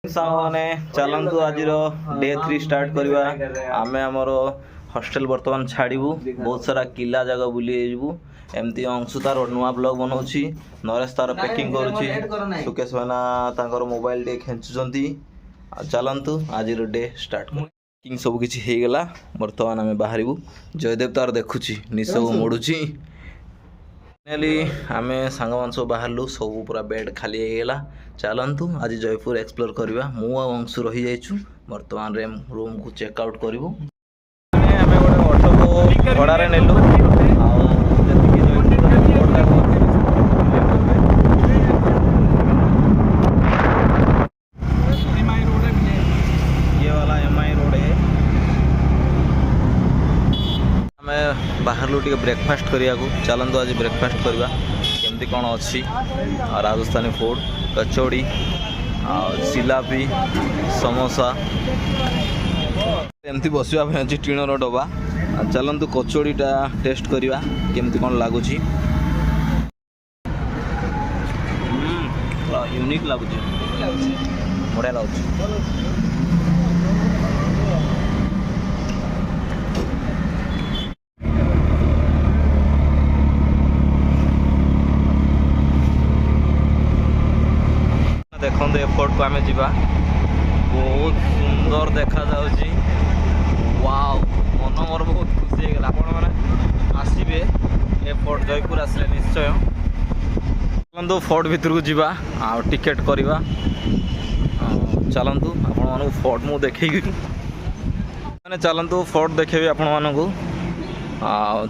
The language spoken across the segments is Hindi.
साने चलतु आज डे 3 स्टार्ट करवा आम आमर हॉस्टल बर्तमान छाड़ू बहुत सारा किला जगह बुली एमती अंशु तार नुआ ब्लॉग बनाऊँगी नरेश तार पैकिंग करुँची सुकेश भाईना तांकर मोबाइल टे खेचुंट चलतु आज डे स्टार्ट पैकिंग सब किसी होगला बर्तमान आम बाहर जयदेव तार देखुची निश मोड़ुची फाइनाली आम सांग मान सब बाहरलु सब पूरा बेड खाली होगला चलतु आज जयपुर एक्सप्लोर करवा मु अंशु रही जाइछु बर्तमान रूम को चेकआउट करूँ आम गोटे ऑटो को भड़ारे नेलु बाहर टे ब्रेकफास्ट करिया चलतु आज ब्रेकफास्ट करवा केमती कौन अच्छी राजस्थानी फूड कचौड़ी जिलापी समोसा एमती बसवा अच्छी टीणर डबा चलतु कचौड़ीटा टेस्ट करवा केमती कौन लगुच यूनिक लगुच बढ़िया लगुच देखो एयरपोर्ट को आम जा बहुत सुंदर देखा जाऊँगी वाव मन मोर बहुत खुशी होगा आपण मैंने आसबे एयरपोर्ट जयपुर आसले निश्चय चलतु फोर्ट भितर को जीवा आ टिकेट करवा चलतु आपण मानू फोर्ट मु देखेगी मैंने चलतु फोर्ट देखेबी आपण मानू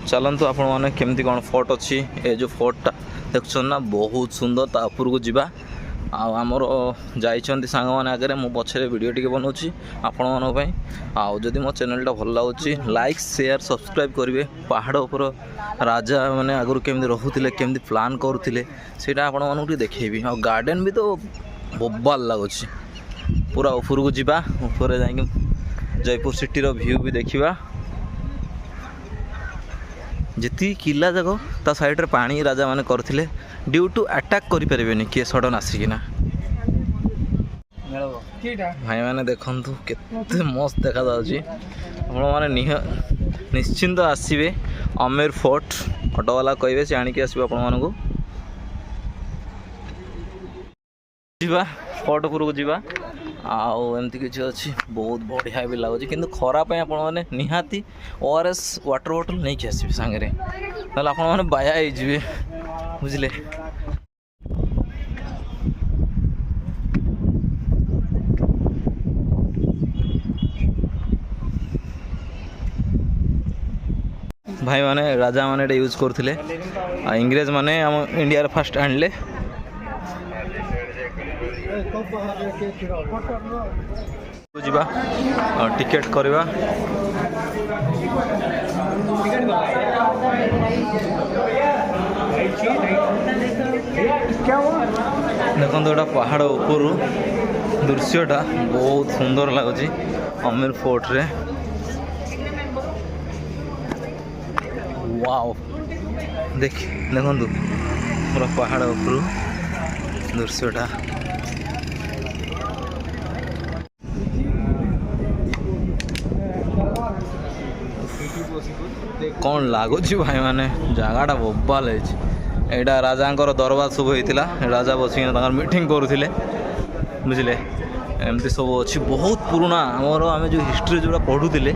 चलतु आपण मैंने केमती कौन फोर्ट अच्छी ये जो फोर्टा देख ना बहुत सुंदर ता उपर को जीवा आमर जाइंट सांग मैंने आगे मु पछे वीडियो टी बनाऊँगी आपण मानी जदि मो चैनलटा भल लगुच लाइक शेयर सब्सक्राइब करेंगे पहाड़ उपर राजा मैंने आगुरी केमती रोते केमती प्लान करुले से आपण मानू देखेबी आ गार्डन भी तो बोबाल लगुच पूरा ऊपर को जीवा ऊपर जा जयपुर सिटी व्यू भी देखा जी किला जगह ता साइड रे पानी राजा माने करथिले ड्यू टू अटैक करि परिबेनी किए सडन आसिकिना भाई माने देखंतु केते मस्त देखा जाउची आपण माने निश्चिंत आसीबे अमेर फोर्ट ऑटो वाला कहबे से आनी के आसीबे आपण मानकु जीवा फोर्ट ऊपर को जीवा आमती किसी अच्छी बहुत बढ़िया भी लगुच कि खराप आपने निहाती ओआरएस वाटर बोटल नहीं कि आसबे सांगे ना आपने बाया हो बुझे भाई माने राजा माने यूज करथिले इंग्रेज माने हम इंडिया फास्ट आणले जीवा टिकेट करवा देखो गोटा पहाड़ ऊपर दृश्यटा बहुत सुंदर लगुच अमीर फोर्ट रे वाव देखो पूरा पहाड़ ऊपर दृश्यटा कौन लगुच भाई माने जगहटा बोबाल है राजा दरबार सब होता राजा बस मीटिंग करुले बुझे एमती सब अच्छी बहुत पुराना आमर आम जो हिस्ट्री जो पढ़ुले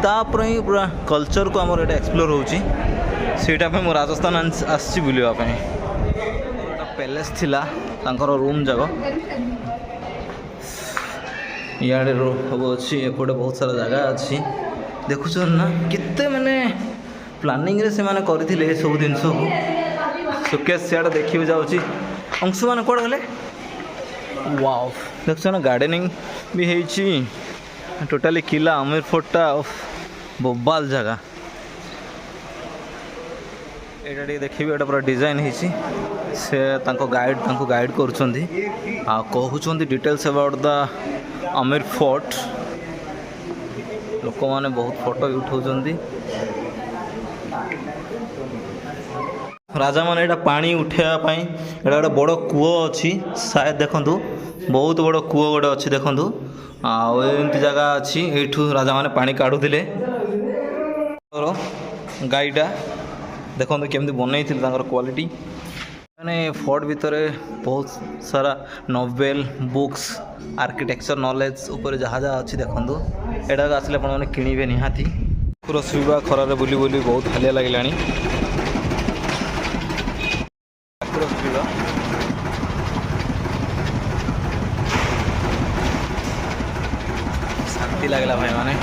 तापर ही पूरा कल्चर को आमर ये एक्सप्लोर होटा मु राजस्थान आसी बुलावाई पैलेस थिला तांकर रूम जगह इे सब अच्छी एपटे बहुत सारा जगह अच्छी देखुच ना केते माने प्लानिंग रे से माने करथिले सब जिनस को सुकेश सियाड़ देखि जाउची अंशु माने कोड गले वाव देखछ ना गार्डनिंग भी हेची टोटली किला अमीर फोर्टा बोबाल जगह एटा टी देखिबे एटा पूरा डिजाइन हेची से तांको गाइड करछंती आ कहउछंती details about the Amer fort लोक मैंने बहुत फोटो भी उठाऊँ राजा मैंने यहाँ पानी उठाई एटा गोटे बड़ कूओ अच्छी शायद देखूँ बहुत बड़ कूओ गोटे अच्छी देखूँ आमती जगह अच्छी यू राजा मैंने पानी काढ़ुले गाईटा देखो केमती बनई क्वालिटी मैंने फोर्ट भितर बहुत सारा नोवेल बुक्स आर्किटेक्चर नॉलेज उपर जहाँ जहाँ अच्छी देखो एटा आसिले आपने किणवे निहाती पूरा शुवा खरार बुली बुली बहुत हालिया लगे शांति लगला भाई माने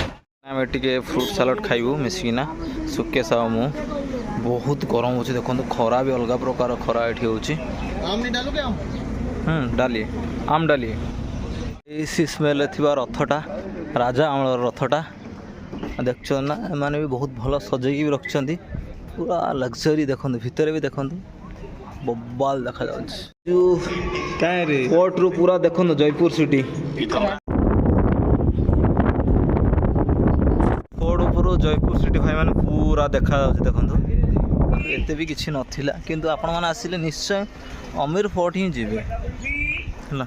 आम टे फ्रूट सालाड खाइबू मिसिकिना सुके साव मु बहुत गरम हो देखो खरा भी अलग प्रकार खरा ये डाली आम डाली इसी स्मेल थी रथटा राजा आमल रथटा देख ना मैंने भी बहुत भल सजेकी भी रखिंट पूरा लग्जरी देखो भितर भी देखो बबाल देखा फोर्ट रु पूरा देखो जयपुर सिटी फोर्ट उपरू जयपुर सिटी भाई मैंने पूरा देखा देखो एते भी किसी नथिला किंतु आपण माने आसिले निश्चय अमीर फोर्ट ही जीवे है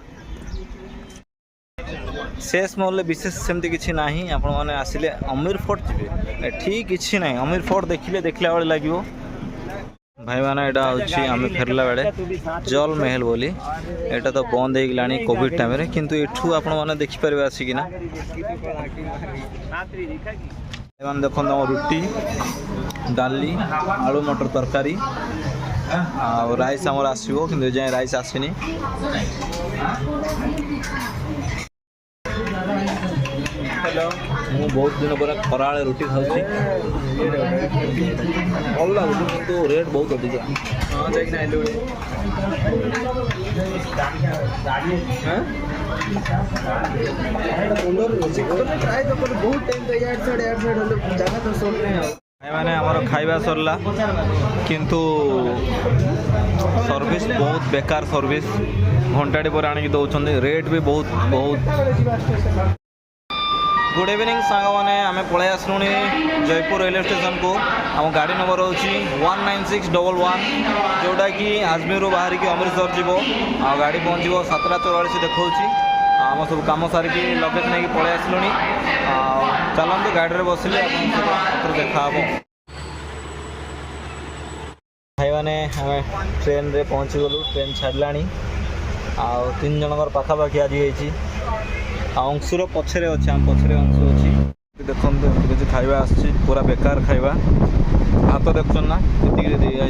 शेष महल विशेष सेमती किसी ना आपण माने आसिले अमीर फोर्ट जीवे एठी किसी ना अमीर फोर्ट देखिले देखला बेले लागिवो भाई माने एटा होची आमे फेरला बेले जल महल बोली एटा तो बंद हो गलानी कोविड टाइम रे किंतु एठू आपण माने देखि परबे आसिकिना एमान देखो रुटी डाली आलू मटर तरकारी आ राइस आमर आसो कि जाए राइस आसनी मु बहुत दिन पर खरा रुटी खाऊँ भल लगुच कि रेट बहुत अधिक मैंने आमर खाइबा सरला किंतु सर्विस बहुत बेकार सर्विस घंटाटे पर आनिक दौरान रेट भी बहुत बहुत गुड इवनिंग सांग मैंने आम पलि आसलु जयपुर रेलवे स्टेशन को आम गाड़ी नंबर हो 19611 जोटा कि आजमेर बाहर की अमृतसर जीव आ गाड़ी पहुँचो 7:44 देखा आम सब कम सारिकी लगेज नहीं पलि आसलु चलते गाड़ी में बसिले देखा भाई मैंने आम ट्रेन रे पहुँची गलु ट्रेन छाड़ा आ 3 जनकर पाखापाखि आज होती अंशुर पछरे अच्छे आम पछरे अंशु अच्छी देखो किसी खाଇବା आसी पूरा बेकार खाଇବା भात देखुन ना ये